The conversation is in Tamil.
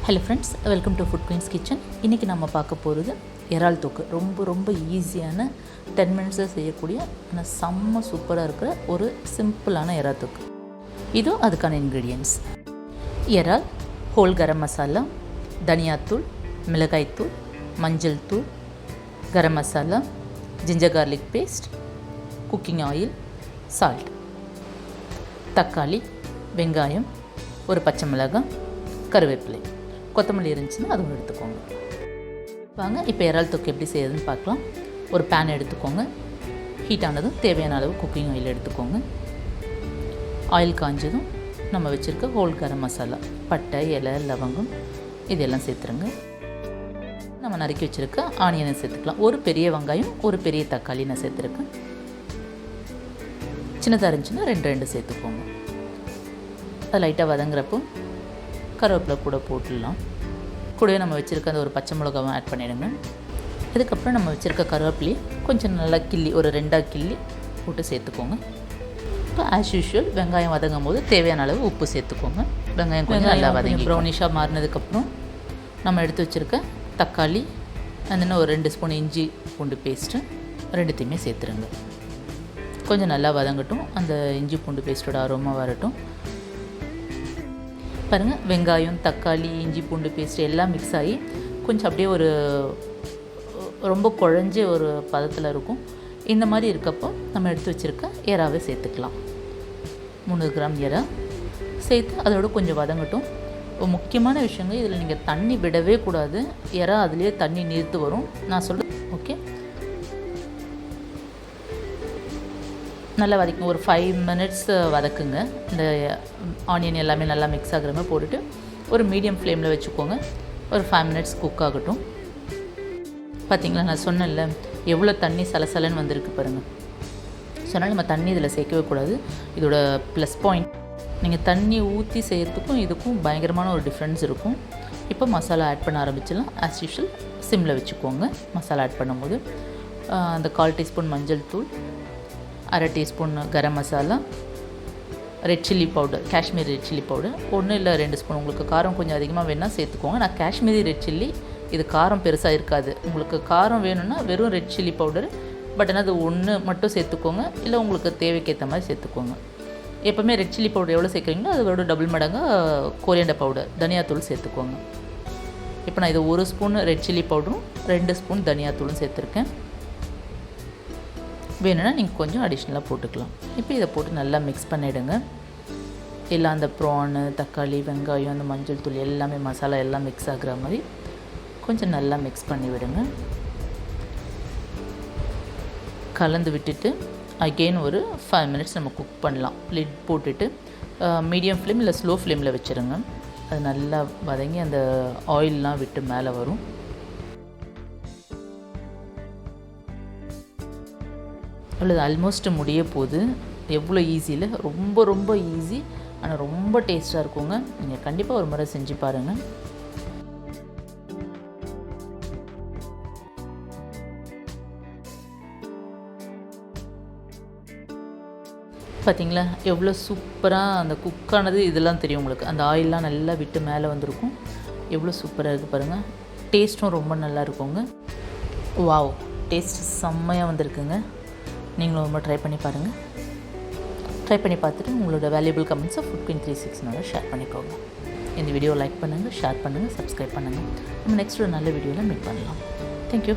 Hello friends, welcome to food queens kitchen. இன்றைக்கி நம்ம பார்க்க போகிறது இறால் தொக்கு. ரொம்ப ஈஸியான 10 மினிட்ஸில் செய்யக்கூடிய ஆனால் செம்ம சூப்பராக இருக்கிற ஒரு சிம்பிளான இறால் தொக்கு. இதோ அதுக்கான இன்க்ரீடியன்ட்ஸ்: இறால், ஹோல் கரம் மசாலா, தனியாத்தூள், மிளகாய்த்தூள், மஞ்சள் தூள், garam masala, ginger garlic paste, cooking oil, salt, தக்காளி, வெங்காயம், ஒரு பச்சை மிளகாய், கருவேப்பிலை, கொத்தமல்லி இருந்துச்சுன்னா அதுவும் எடுத்துக்கோங்க. வாங்க இப்போ இறால் தொக்கு எப்படி செய்யறதுன்னு பார்க்கலாம். ஒரு பேன் எடுத்துக்கோங்க. ஹீட் ஆனதும் தேவையான அளவு குக்கிங் ஆயில் எடுத்துக்கோங்க. ஆயில் காஞ்சதும் நம்ம வச்சுருக்க ஹோல் கரம் மசாலா, பட்டை, இலை, லவங்கம் இதெல்லாம் சேர்த்துருங்க. நம்ம நறுக்கி வச்சுருக்க ஆனியனை சேர்த்துக்கலாம். ஒரு பெரிய வெங்காயம், ஒரு பெரிய தக்காளி நான் சேர்த்துருக்கேன். சின்னதாக இருந்துச்சுன்னா ரெண்டு சேர்த்துக்கோங்க. அது லைட்டாக வதங்குறப்போ கருவேப்பிலை கூட போட்டுடலாம். கூடவே நம்ம வச்சுருக்க அந்த ஒரு பச்சை மிளகாவும் ஆட் பண்ணிவிடுங்க. இதுக்கப்புறம் நம்ம வச்சுருக்க கருவேப்பிலையை கொஞ்சம் நல்லா கிள்ளி ஒரு 2 கிள்ளி போட்டு சேர்த்துக்கோங்க. இப்போ ஆஸ் யூஷுவல் வெங்காயம் வதங்கும் போது தேவையான அளவு உப்பு சேர்த்துக்கோங்க. வெங்காயம் கொஞ்சம் நல்லா வதங்கி ப்ரௌனிஷாக மாறினதுக்கப்புறம் நம்ம எடுத்து வச்சுருக்க தக்காளி, அந்த ஒரு 2 ஸ்பூன் இஞ்சி பூண்டு பேஸ்ட்டு ரெண்டுத்தையுமே சேர்த்துருங்க. கொஞ்சம் நல்லா வதங்கட்டும். அந்த இஞ்சி பூண்டு பேஸ்ட்டோட அரோமா வரட்டும். பாருங்கள், வெங்காயம், தக்காளி, இஞ்சி பூண்டு பேஸ்ட் எல்லாம் மிக்ஸ் ஆகி கொஞ்சம் அப்படியே ஒரு ரொம்ப குழஞ்சி ஒரு பதத்தில் இருக்கும். இந்த மாதிரி இருக்கப்போ நம்ம எடுத்து வச்சுருக்க இறாவை சேர்த்துக்கலாம். 300 கிராம் இறா சேர்த்து அதோட கொஞ்சம் வதங்கட்டும். முக்கியமான விஷயங்க, இதில் நீங்கள் தண்ணி விடவே கூடாது. இறா அதுலேயே தண்ணி நீர்த்து வரும். நான் சொல்கிறேன், ஓகே. நல்லா வதக்குங்க. ஒரு 5 மினிட்ஸ் வதக்குங்க. இந்த ஆனியன் எல்லாமே நல்லா மிக்ஸ் ஆகிற மாதிரி போட்டுட்டு ஒரு மீடியம் ஃப்ளேமில் வச்சுக்கோங்க. ஒரு 5 மினிட்ஸ் குக் ஆகட்டும். பார்த்திங்களா, நான் சொன்னேன்ல எவ்வளோ தண்ணி சலசலன்னு வந்திருக்கு பாருங்கள். சொன்னால் நம்ம தண்ணி இதில் சேர்க்கவே கூடாது. இதோட ப்ளஸ் பாயிண்ட், நீங்கள் தண்ணி ஊற்றி செய்கிறதுக்கும் இதுக்கும் பயங்கரமான ஒரு டிஃப்ரென்ஸ் இருக்கும். இப்போ மசாலா ஆட் பண்ண ஆரம்பிச்சிடலாம். ஆஸ் யூஷுவல் சிம்மில் வச்சுக்கோங்க. மசாலா ஆட் பண்ணும்போது அந்த 1/4 டீஸ்பூன் மஞ்சள் தூள், 1/2 teaspoon garam masala, red chilli powder, Kashmiri red chilli powder 1 இல்லை 2 ஸ்பூன். உங்களுக்கு காரம் கொஞ்சம் அதிகமாக வேணால் சேர்த்துக்கோங்க. நான் காஷ்மீரி ரெட் சில்லி, இது காரம் பெருசாக இருக்காது. உங்களுக்கு காரம் வேணும்னா வெறும் ரெட் சில்லி பவுடர், பட் ஆனால் அது 1 மட்டும் சேர்த்துக்கோங்க. இல்லை உங்களுக்கு தேவைக்கேற்ற மாதிரி சேர்த்துக்கோங்க. எப்போவுமே ரெட் சில்லி பவுடர் எவ்வளோ சேர்க்குறீங்களோ அதோட டபுள் மடங்காக கோரியண்டர் பவுடர், தனியாத்தூள் சேர்த்துக்கோங்க. இப்போ நான் இது 1 ஸ்பூன் ரெட் சில்லி பவுடரும் 2 ஸ்பூன் தனியாத்தூளும் சேர்த்துருக்கேன். வேணும்னா நீங்கள் கொஞ்சம் அடிஷ்னலாக போட்டுக்கலாம். இப்போ இதை போட்டு நல்லா மிக்ஸ் பண்ணிவிடுங்க. எல்லாம் அந்த ப்ரானு, தக்காளி, வெங்காயம், அந்த மஞ்சள் தூள் எல்லாமே மசாலா எல்லாம் மிக்ஸ் ஆகிற மாதிரி கொஞ்சம் நல்லா மிக்ஸ் பண்ணி விடுங்க. கலந்து விட்டுட்டு அகெயின் ஒரு 5 மினிட்ஸ் நம்ம குக் பண்ணலாம். லிட் போட்டுட்டு மீடியம் ஃப்ளேம் இல்லை ஸ்லோ ஃப்ளேமில் வச்சுருங்க. அது நல்லா வதங்கி அந்த ஆயிலெலாம் விட்டு மேலே வரும். அவ்வளோ ஆல்மோஸ்ட் முடிய போகுது. எவ்வளோ ஈஸியில், ரொம்ப ஈஸி, ஆனால் ரொம்ப டேஸ்ட்டாக இருக்குங்க. நீங்கள் கண்டிப்பாக ஒரு முறை செஞ்சு பாருங்கள். பார்த்திங்களா, எவ்வளோ சூப்பராக அந்த குக்கானது இதெல்லாம் தெரியும் உங்களுக்கு. அந்த ஆயிலெலாம் நல்லா விட்டு மேலே வந்திருக்கும். எவ்வளோ சூப்பராக இருக்குது பாருங்கள். டேஸ்ட்டும் ரொம்ப நல்லா இருக்குங்க. வாவ், டேஸ்ட் செம்மையாக வந்திருக்குங்க. நீங்களும் ரொம்ப ட்ரை பண்ணி பாருங்கள். ட்ரை பண்ணி பார்த்துட்டு உங்களோட வேல்யூபிள் கமெண்ட்ஸை ஃபுட் குயின் 360 ஷேர் பண்ணிக்கோங்க. இந்த வீடியோ லைக் பண்ணுங்கள், ஷேர் பண்ணுங்கள், சப்ஸ்கிரைப் பண்ணுங்கள். நம்ம நெக்ஸ்ட் ஒரு நல்ல வீடியோவில் மீட் பண்ணலாம். தேங்க்யூ.